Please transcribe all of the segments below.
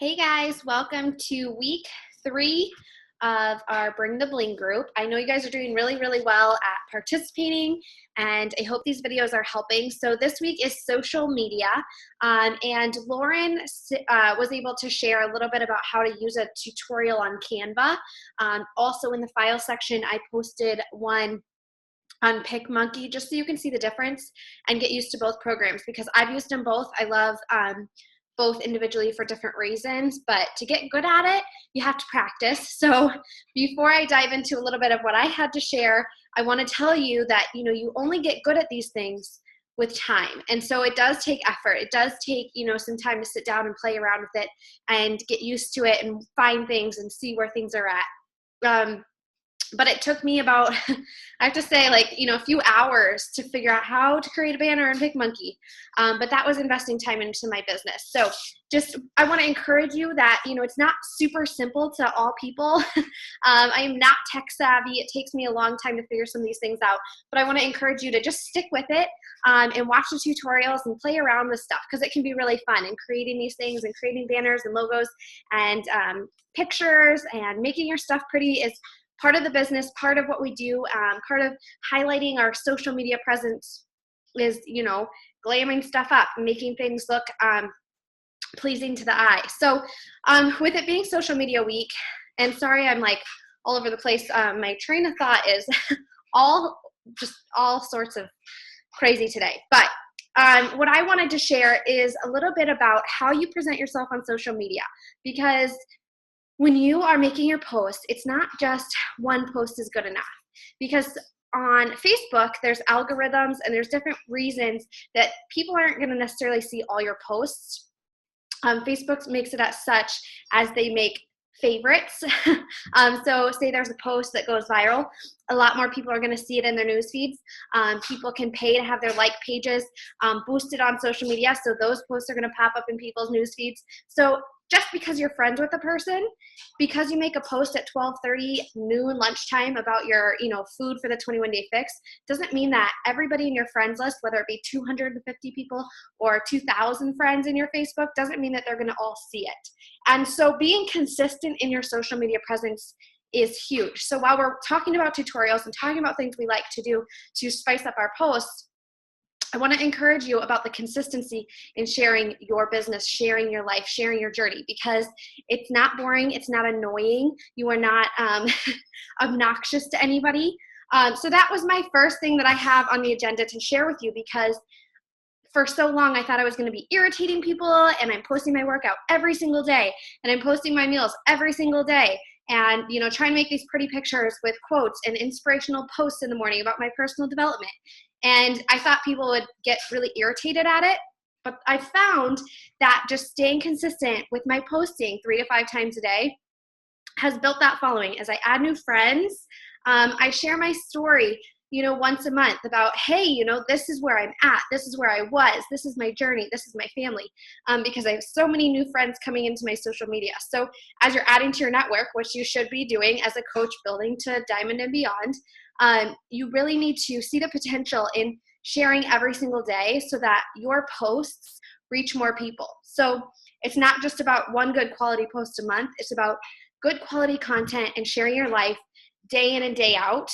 Hey guys, welcome to week 3 of our Bring the Bling group. I know you guys are doing really well at participating, and I hope these videos are helping. So this week is social media, and Lauren was able to share a little bit about how to use a tutorial on Canva. Also in the file section, I posted one on PicMonkey just so you can see the difference and get used to both programs, because I've used them both. I love both individually for different reasons, but to get good at it, you have to practice. So before I dive into a little bit of what I had to share, I want to tell you that you only get good at these things with time. And so it does take effort. It does take some time to sit down and play around with it and get used to it and find things and see where things are at. But it took me about, I have to say, a few hours to figure out how to create a banner in PicMonkey. But that was investing time into my business. So I want to encourage you that, it's not super simple to all people. I am not tech savvy. It takes me a long time to figure some of these things out. But I want to encourage you to just stick with it and watch the tutorials and play around with stuff, because it can be really fun. And creating these things and creating banners and logos and pictures and making your stuff pretty is part of the business, part of what we do, part of highlighting our social media presence is, glamming stuff up, making things look pleasing to the eye. So with it being social media week, and sorry I'm all over the place, my train of thought is all sorts of crazy today. But what I wanted to share is a little bit about how you present yourself on social media, because when you are making your post, it's not just one post is good enough, because on Facebook, there's algorithms and there's different reasons that people aren't going to necessarily see all your posts. Facebook makes it as such as they make favorites. So say there's a post that goes viral, a lot more people are going to see it in their news feeds. People can pay to have their like pages boosted on social media, so those posts are going to pop up in people's news feeds. So just because you're friends with a person, because you make a post at 12:30 noon lunchtime about your food for the 21-day fix, doesn't mean that everybody in your friends list, whether it be 250 people or 2,000 friends in your Facebook, doesn't mean that they're going to all see it. And so being consistent in your social media presence is huge. So while we're talking about tutorials and talking about things we like to do to spice up our posts, I want to encourage you about the consistency in sharing your business, sharing your life, sharing your journey, because it's not boring. It's not annoying. You are not obnoxious to anybody. So that was my first thing that I have on the agenda to share with you, because for so long I thought I was going to be irritating people, and I'm posting my workout every single day, and I'm posting my meals every single day, and trying to make these pretty pictures with quotes and inspirational posts in the morning about my personal development. And I thought people would get really irritated at it, but I found that just staying consistent with my posting 3 to 5 times a day has built that following. As I add new friends, I share my story once a month about, hey, this is where I'm at, this is where I was, this is my journey, this is my family, because I have so many new friends coming into my social media. So as you're adding to your network, which you should be doing as a coach building to diamond and beyond, you really need to see the potential in sharing every single day so that your posts reach more people. So it's not just about one good quality post a month, it's about good quality content and sharing your life day in and day out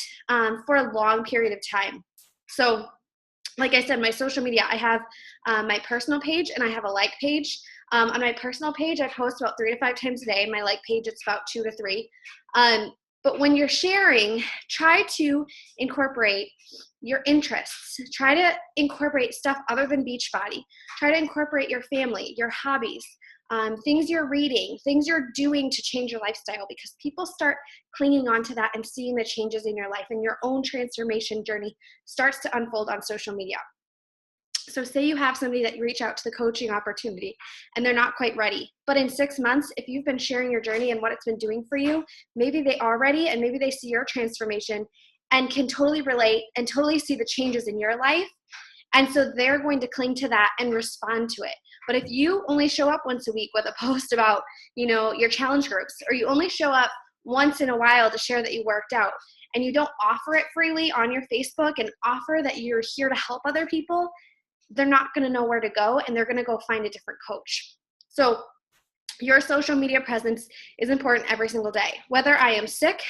for a long period of time. So like I said, my social media, I have my personal page and I have a like page. On my personal page, I post about 3 to 5 times a day. My like page, it's about 2 to 3. But when you're sharing, try to incorporate your interests. Try to incorporate stuff other than Beachbody. Try to incorporate your family, your hobbies, things you're reading, things you're doing to change your lifestyle, because people start clinging on to that and seeing the changes in your life, and your own transformation journey starts to unfold on social media. So say you have somebody that you reach out to the coaching opportunity and they're not quite ready, but in 6 months, if you've been sharing your journey and what it's been doing for you, maybe they are ready, and maybe they see your transformation and can totally relate and totally see the changes in your life. And so they're going to cling to that and respond to it. But if you only show up once a week with a post about, your challenge groups, or you only show up once in a while to share that you worked out, and you don't offer it freely on your Facebook and offer that you're here to help other people, they're not going to know where to go, and they're going to go find a different coach. So your social media presence is important every single day. Whether I am sick,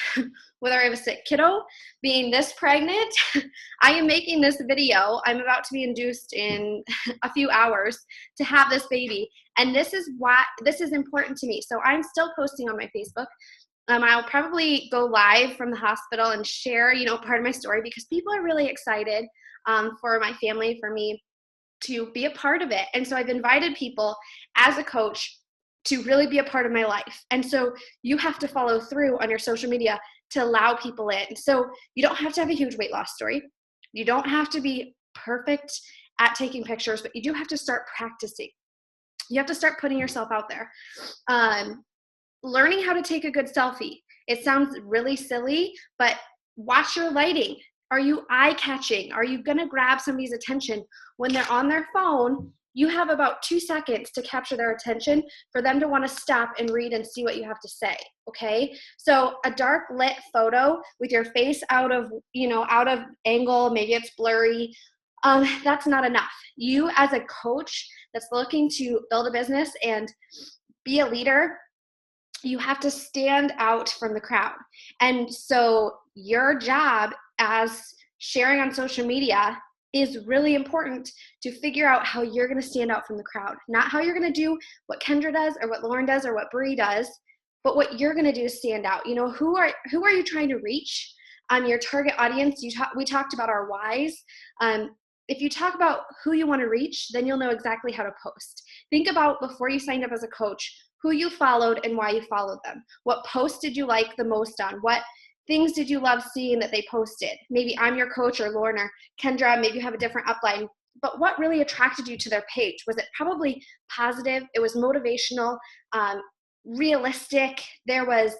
whether I have a sick kiddo, being this pregnant, I am making this video. I'm about to be induced in a few hours to have this baby. And this is important to me. So I'm still posting on my Facebook. I'll probably go live from the hospital and share, part of my story, because people are really excited for my family, for me to be a part of it. And so I've invited people as a coach to really be a part of my life. And so you have to follow through on your social media to allow people in. So you don't have to have a huge weight loss story. You don't have to be perfect at taking pictures, but you do have to start practicing. You have to start putting yourself out there. Learning how to take a good selfie. It sounds really silly, but watch your lighting. Are you eye-catching? Are you gonna grab somebody's attention? When they're on their phone, you have about 2 seconds to capture their attention for them to wanna stop and read and see what you have to say, okay? So a dark lit photo with your face out of angle, maybe it's blurry, that's not enough. You as a coach that's looking to build a business and be a leader, you have to stand out from the crowd. And so your job as sharing on social media is really important to figure out how you're going to stand out from the crowd. Not how you're going to do what Kendra does or what Lauren does or what Bree does, but what you're going to do to stand out. Who are you trying to reach? Your target audience. We talked about our whys. If you talk about who you want to reach, then you'll know exactly how to post. Think about, before you signed up as a coach, who you followed and why you followed them. What posts did you like the most on? What things did you love seeing that they posted? Maybe I'm your coach, or Lauren or Kendra, maybe you have a different upline. But what really attracted you to their page? Was it probably positive? It was motivational, realistic. There was,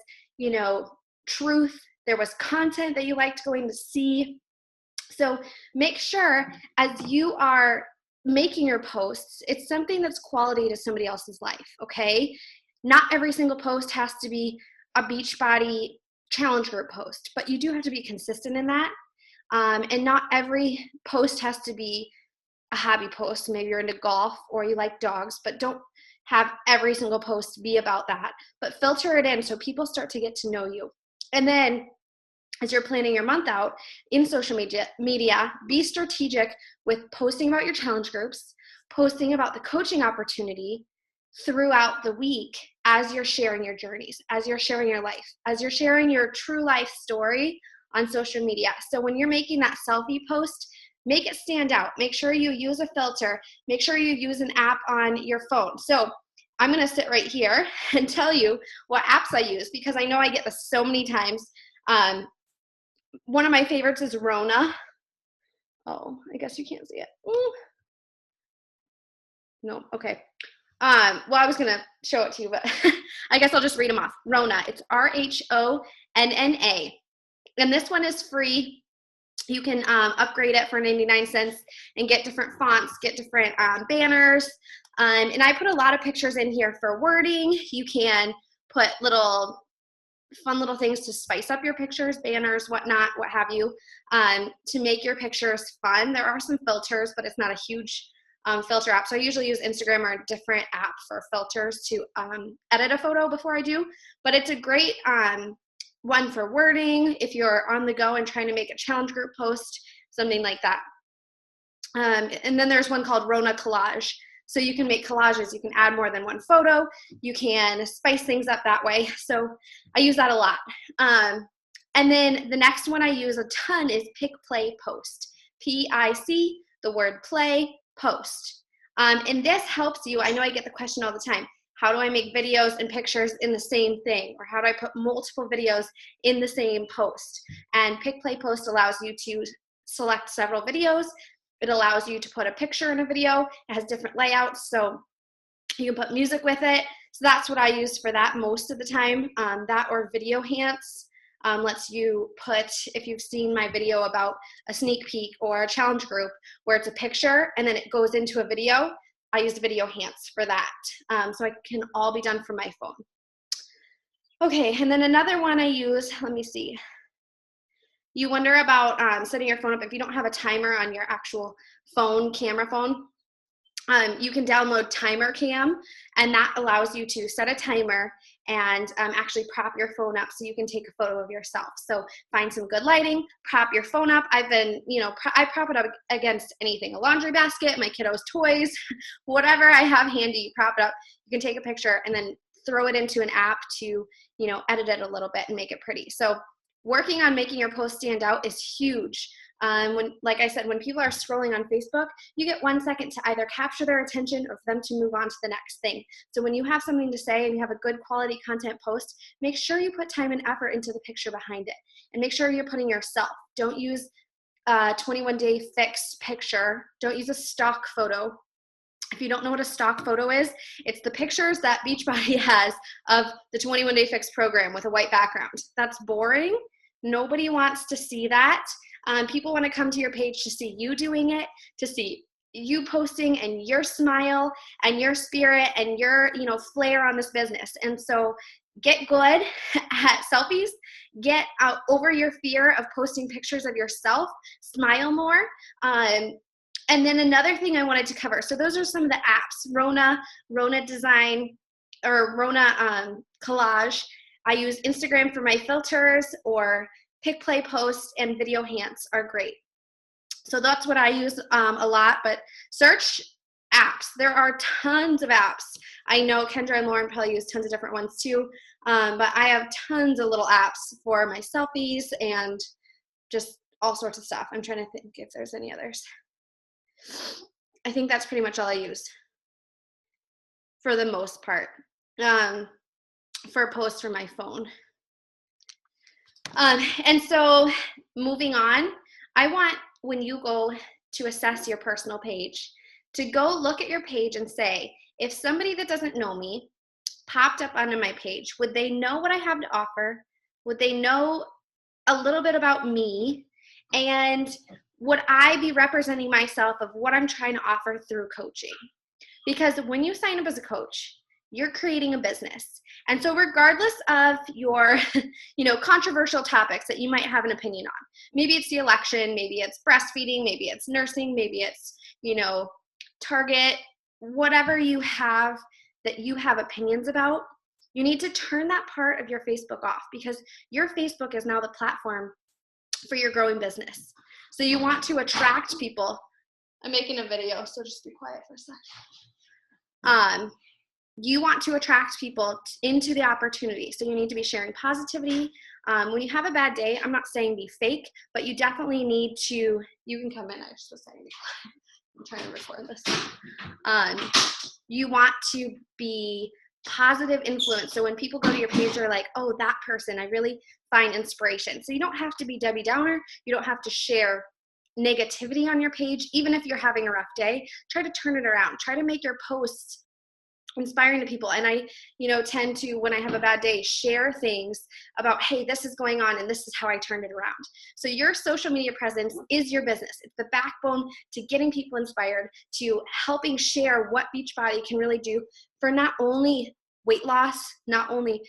truth. There was content that you liked going to see. So make sure, as you are making your posts, it's something that's quality to somebody else's life, okay? Not every single post has to be a Beachbody challenge group post, but you do have to be consistent in that. And not every post has to be a hobby post. Maybe you're into golf or you like dogs, but don't have every single post be about that. But filter it in so people start to get to know you. And then as you're planning your month out in social media, be strategic with posting about your challenge groups, posting about the coaching opportunity throughout the week as you're sharing your journeys, as you're sharing your life, as you're sharing your true life story on social media. So when you're making that selfie post, make it stand out. Make sure you use a filter. Make sure you use an app on your phone. So I'm going to sit right here and tell you what apps I use, because I know I get this so many times. One of my favorites is Rona. Oh, I guess you can't see it. Ooh. No, okay. Well, I was going to show it to you, but I guess I'll just read them off. Rona, it's RHONNA. And this one is free. You can upgrade it for 99 cents and get different fonts, get different banners. And I put a lot of pictures in here for wording. You can put fun little things to spice up your pictures, banners, whatnot, what have you, to make your pictures fun. There are some filters, but it's not a huge filter app. So I usually use Instagram or a different app for filters to edit a photo before I do. But it's a great one for wording if you're on the go and trying to make a challenge group post, something like that. And then there's one called Rona Collage. So you can make collages. You can add more than one photo. You can spice things up that way. So I use that a lot. And then the next one I use a ton is Pick, Play, Post. PIC, the word play, post. And this helps you. I know I get the question all the time. How do I make videos and pictures in the same thing? Or how do I put multiple videos in the same post? And Pick, Play, Post allows you to select several videos. It allows you to put a picture in a video. It has different layouts, so you can put music with it. So that's what I use for that most of the time. That or Video Hance lets you put, if you've seen my video about a sneak peek or a challenge group where it's a picture and then it goes into a video, I use Video Hance for that. So it can all be done from my phone. Okay, and then another one I use, let me see. You wonder about setting your phone up if you don't have a timer on your actual phone, camera phone. You can download Timer Cam, and that allows you to set a timer and actually prop your phone up so you can take a photo of yourself. So find some good lighting, prop your phone up. I've been, I prop it up against anything, a laundry basket, my kiddos' toys, whatever I have handy, you prop it up. You can take a picture and then throw it into an app to, edit it a little bit and make it pretty. So working on making your post stand out is huge. Like I said, when people are scrolling on Facebook, you get 1 second to either capture their attention or for them to move on to the next thing. So when you have something to say and you have a good quality content post, make sure you put time and effort into the picture behind it. And make sure you're putting yourself. Don't use a 21-day fixed picture. Don't use a stock photo. If you don't know what a stock photo is, it's the pictures that Beachbody has of the 21-day fixed program with a white background. That's boring. Nobody wants to see that. People want to come to your page to see you doing it, to see you posting and your smile and your spirit and your, flair on this business. And so get good at selfies, get out over your fear of posting pictures of yourself, smile more. And then another thing I wanted to cover. So those are some of the apps, Rona Design, or Rona Collage. I use Instagram for my filters, or Pick, Play, Post, and Video Hands are great. So that's what I use a lot, but search apps. There are tons of apps. I know Kendra and Lauren probably use tons of different ones too, but I have tons of little apps for my selfies and just all sorts of stuff. I'm trying to think if there's any others. I think that's pretty much all I use for the most part for posts for my phone. And so moving on, I want, when you go to assess your personal page, to go look at your page and say, if somebody that doesn't know me popped up onto my page, would they know what I have to offer? Would they know a little bit about me? And would I be representing myself of what I'm trying to offer through coaching? Because when you sign up as a coach, you're creating a business. And so regardless of your, controversial topics that you might have an opinion on, maybe it's the election, maybe it's breastfeeding, maybe it's nursing, maybe it's, Target, whatever you have that you have opinions about, you need to turn that part of your Facebook off, because your Facebook is now the platform for your growing business. So you want to attract people. I'm making a video, so just be quiet for a sec. You want to attract people into the opportunity. So you need to be sharing positivity. When you have a bad day, I'm not saying be fake, but you definitely need to, you can come in, I just was saying, I'm trying to record this. You want to be positive influence. So when people go to your page, they're like, oh, that person, I really find inspiration. So you don't have to be Debbie Downer. You don't have to share negativity on your page. Even if you're having a rough day, try to turn it around. Try to make your posts inspiring to people. And I, tend to, when I have a bad day, share things about, hey, this is going on and this is how I turned it around. So your social media presence is your business. It's the backbone to getting people inspired, to helping share what Beachbody can really do for not only weight loss, not only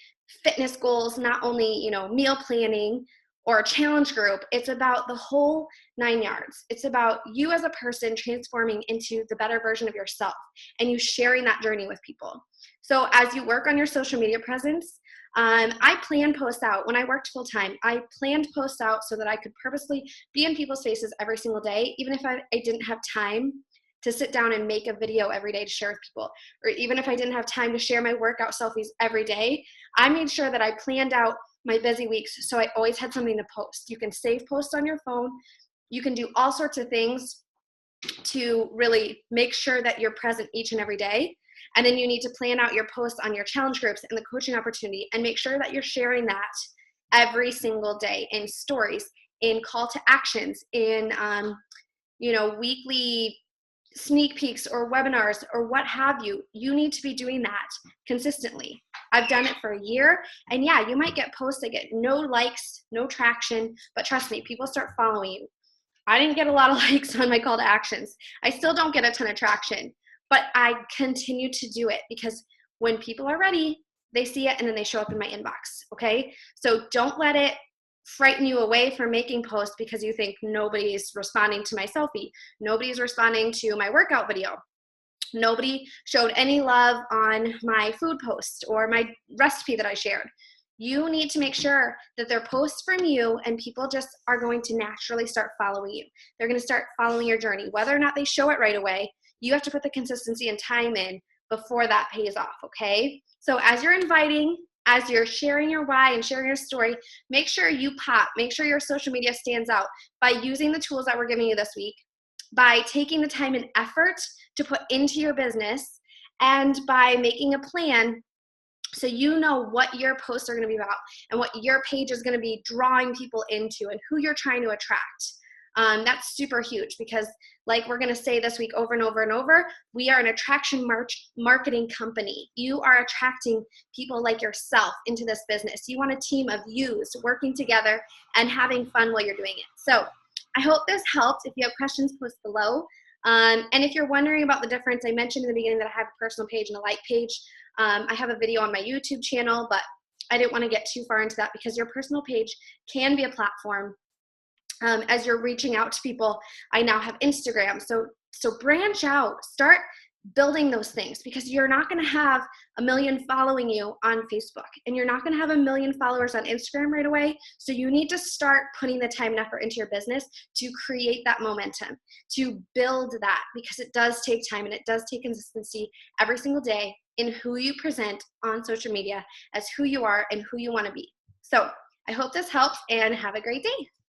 fitness goals, not only, meal planning or a challenge group. It's about the whole 9 yards. It's about you as a person transforming into the better version of yourself and you sharing that journey with people. So as you work on your social media presence, I plan posts out. When I worked full time, I planned posts out so that I could purposely be in people's faces every single day, even if I didn't have time to sit down and make a video every day to share with people, or even if I didn't have time to share my workout selfies every day. I made sure that I planned out my busy weeks, so I always had something to post. You can save posts on your phone. You can do all sorts of things to really make sure that you're present each and every day. And then you need to plan out your posts on your challenge groups and the coaching opportunity and make sure that you're sharing that every single day in stories, in call to actions, in weekly sneak peeks or webinars or what have you. You need to be doing that consistently. I've done it for a year, and yeah, you might get posts that get no likes, no traction, but trust me, people start following you. I didn't get a lot of likes on my call to actions. I still don't get a ton of traction, but I continue to do it because when people are ready, they see it and then they show up in my inbox, okay? So don't let it frighten you away from making posts because you think nobody's responding to my selfie, nobody's responding to my workout video. Nobody showed any love on my food post or my recipe that I shared. You need to make sure that they're posts from you and people just are going to naturally start following you. They're going to start following your journey. Whether or not they show it right away, you have to put the consistency and time in before that pays off, okay? So as you're inviting, as you're sharing your why and sharing your story, make sure you pop, make sure your social media stands out by using the tools that we're giving you this week, by taking the time and effort to put into your business, and by making a plan so you know what your posts are going to be about and what your page is going to be drawing people into and who you're trying to attract. That's super huge because, like we're going to say this week over and over and over, we are an attraction marketing company. You are attracting people like yourself into this business. You want a team of yous working together and having fun while you're doing it. So I hope this helped. If you have questions, post below. And if you're wondering about the difference, I mentioned in the beginning that I have a personal page and a like page. I have a video on my YouTube channel, but I didn't want to get too far into that because your personal page can be a platform as you're reaching out to people. I now have Instagram. So branch out, start building those things, because you're not going to have 1 million following you on Facebook, and you're not going to have 1 million followers on Instagram right away. So you need to start putting the time and effort into your business to create that momentum, to build that, because it does take time and it does take consistency every single day in who you present on social media as who you are and who you want to be. So I hope this helps, and have a great day.